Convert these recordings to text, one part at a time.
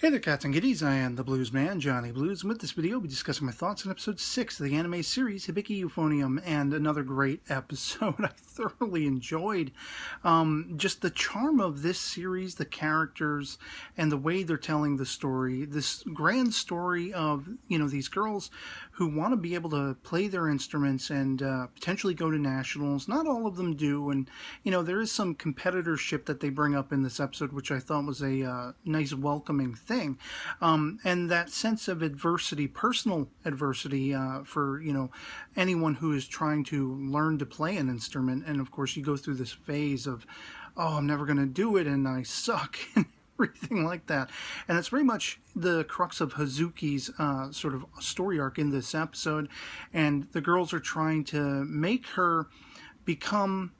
Hey there, cats and kitties. I am the Blues Man, Johnny Blues, and with this video, I'll be discussing my thoughts on episode 6 of the anime series, Hibike Euphonium, and another great episode I thoroughly enjoyed. Just the charm of this series, the characters, and the way they're telling the story, this grand story of, these girls who want to be able to play their instruments and potentially go to nationals. Not all of them do, and, there is some competitorship that they bring up in this episode, which I thought was a nice welcoming thing. And that sense of adversity, personal adversity for, anyone who is trying to learn to play an instrument. And of course, you go through this phase of, oh, I'm never going to do it and I suck and everything like that. And it's very much the crux of Hoozuki's sort of story arc in this episode. And the girls are trying to make her become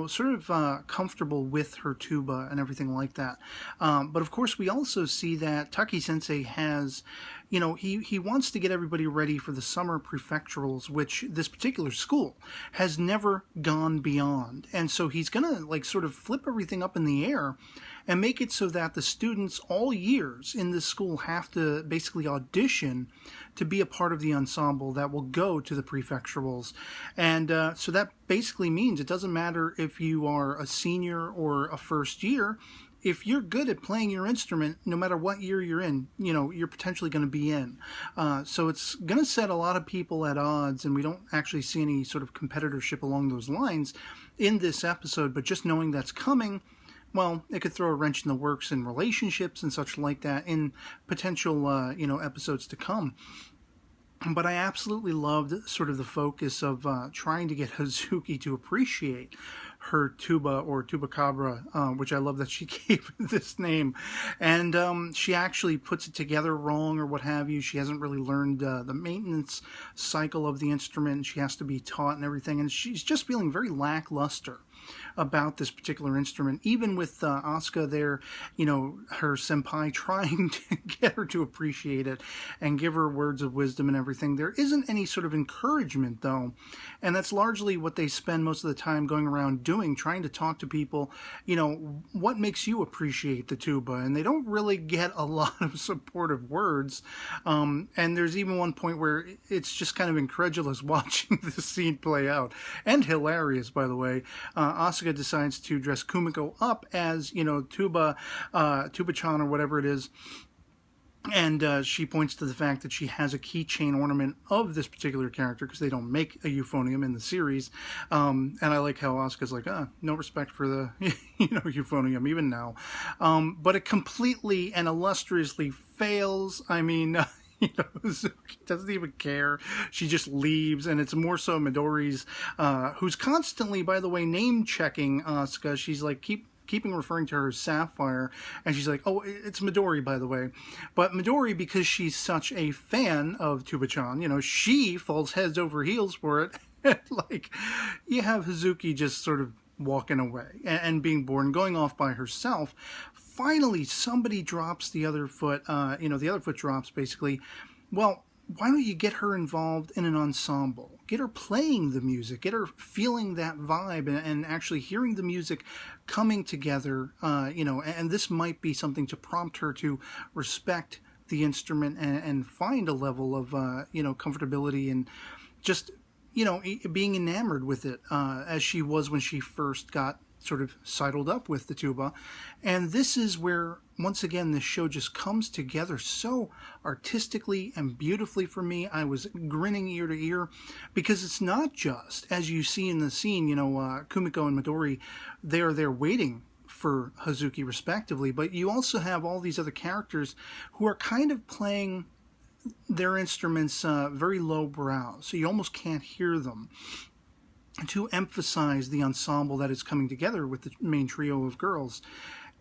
sort of comfortable with her tuba and everything like that. But of course, we also see that Taki-sensei has, he wants to get everybody ready for the summer prefecturals, which this particular school has never gone beyond. And so he's going to sort of flip everything up in the air and make it so that the students all years in this school have to basically audition to be a part of the ensemble that will go to the prefecturals. And so that basically means it doesn't matter if you are a senior or a first year. If you're good at playing your instrument, no matter what year you're in, you're potentially going to be in. So it's going to set a lot of people at odds, and we don't actually see any sort of competitorship along those lines in this episode, but just knowing that's coming, well, it could throw a wrench in the works in relationships and such like that in potential, episodes to come. But I absolutely loved sort of the focus of trying to get Hoozuki to appreciate her tuba or tubacabra, which I love that she gave this name. And she actually puts it together wrong or what have you. She hasn't really learned the maintenance cycle of the instrument. She has to be taught and everything. And she's just feeling very lackluster about this particular instrument, even with Asuka there, her senpai trying to get her to appreciate it and give her words of wisdom and everything. There isn't any sort of encouragement, though, and that's largely what they spend most of the time going around doing, trying to talk to people, what makes you appreciate the tuba, and they don't really get a lot of supportive words, and there's even one point where it's just kind of incredulous watching this scene play out, and hilarious, by the way. Asuka decides to dress Kumiko up as, Tuba-chan or whatever it is. And she points to the fact that she has a keychain ornament of this particular character because they don't make a euphonium in the series. And I like how Asuka's like, no respect for the, euphonium even now. But it completely and illustriously fails. I mean... Hoozuki doesn't even care. She just leaves, and it's more so Midori's, who's constantly, by the way, name-checking Asuka. She's like, keeping referring to her as Sapphire, and she's like, oh, it's Midori, by the way. But Midori, because she's such a fan of Tuba-chan, she falls heads over heels for it. You have Hoozuki just sort of walking away and being bored, going off by herself. Finally, somebody drops the other foot, the other foot drops, basically. Well, why don't you get her involved in an ensemble? Get her playing the music, get her feeling that vibe and actually hearing the music coming together, and this might be something to prompt her to respect the instrument and find a level of, comfortability and just, being enamored with it, as she was when she first got sort of sidled up with the tuba. And this is where, once again, this show just comes together so artistically and beautifully for me. I was grinning ear to ear because it's not just, as you see in the scene, Kumiko and Midori, they are there waiting for Hoozuki respectively, but you also have all these other characters who are kind of playing their instruments very lowbrow, so you almost can't hear them, to emphasize the ensemble that is coming together with the main trio of girls.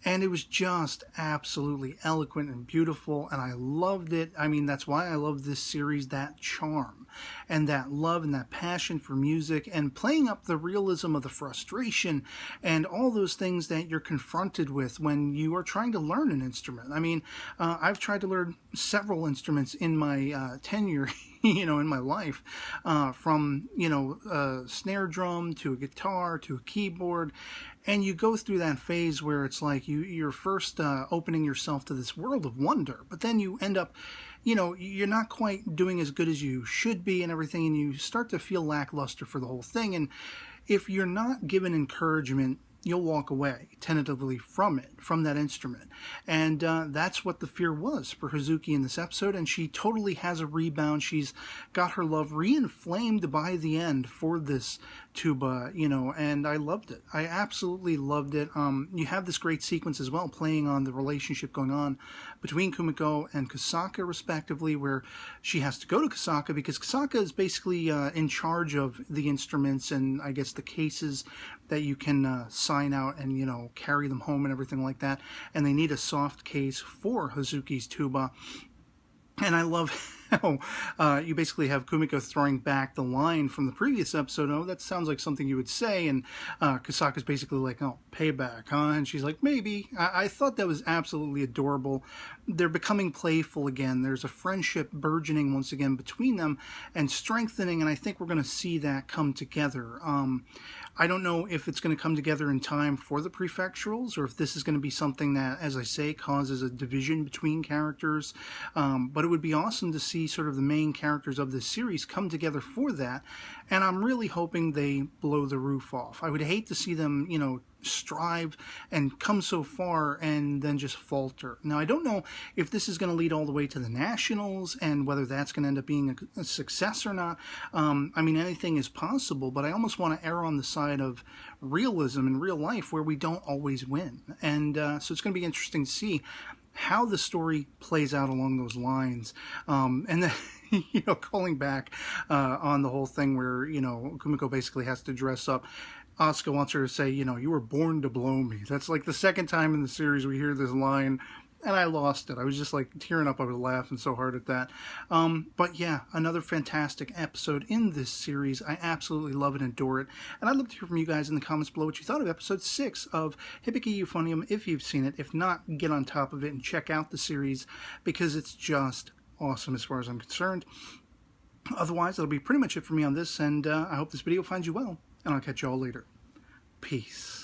And it was just absolutely eloquent and beautiful, and I loved it. I mean, that's why I love this series, that charm and that love and that passion for music and playing up the realism of the frustration and all those things that you're confronted with when you are trying to learn an instrument. I mean, I've tried to learn several instruments in my tenure in my life, from, a snare drum to a guitar to a keyboard. And you go through that phase where it's like you're first opening yourself to this world of wonder, but then you end up, you're not quite doing as good as you should be and everything, and you start to feel lackluster for the whole thing. And if you're not given encouragement, you'll walk away tentatively from that instrument. And that's what the fear was for Hoozuki in this episode, and she totally has a rebound. She's got her love re-inflamed by the end for this tuba, and I loved it. I absolutely loved it. You have this great sequence as well, playing on the relationship going on between Kumiko and Kosaka, respectively, where she has to go to Kosaka because Kosaka is basically in charge of the instruments and, I guess, the cases that you can sign out and, carry them home and everything like that. And they need a soft case for Hoozuki's tuba. And I love how you basically have Kumiko throwing back the line from the previous episode, "Oh, that sounds like something you would say," and Kosaka's basically like, "Oh, payback, huh?" And she's like, "Maybe." I thought that was absolutely adorable. They're becoming playful again. There's a friendship burgeoning once again between them and strengthening, and I think we're going to see that come together. I don't know if it's going to come together in time for the prefecturals or if this is going to be something that, as I say, causes a division between characters, but it would be awesome to see sort of the main characters of this series come together for that, and I'm really hoping they blow the roof off. I would hate to see them, strive and come so far and then just falter. Now, I don't know if this is going to lead all the way to the nationals and whether that's going to end up being a success or not. I mean, anything is possible, but I almost want to err on the side of realism in real life where we don't always win. And so it's going to be interesting to see how the story plays out along those lines. And then, calling back on the whole thing where, Kumiko basically has to dress up. Asuka wants her to say, "You were born to blow me." That's like the second time in the series we hear this line, and I lost it. I was just like tearing up. I was laughing so hard at that. But yeah, another fantastic episode in this series. I absolutely love and adore it. And I'd love to hear from you guys in the comments below what you thought of episode 6 of Hibike Euphonium, if you've seen it. If not, get on top of it and check out the series because it's just awesome as far as I'm concerned. Otherwise, that'll be pretty much it for me on this, and I hope this video finds you well, and I'll catch you all later. Peace.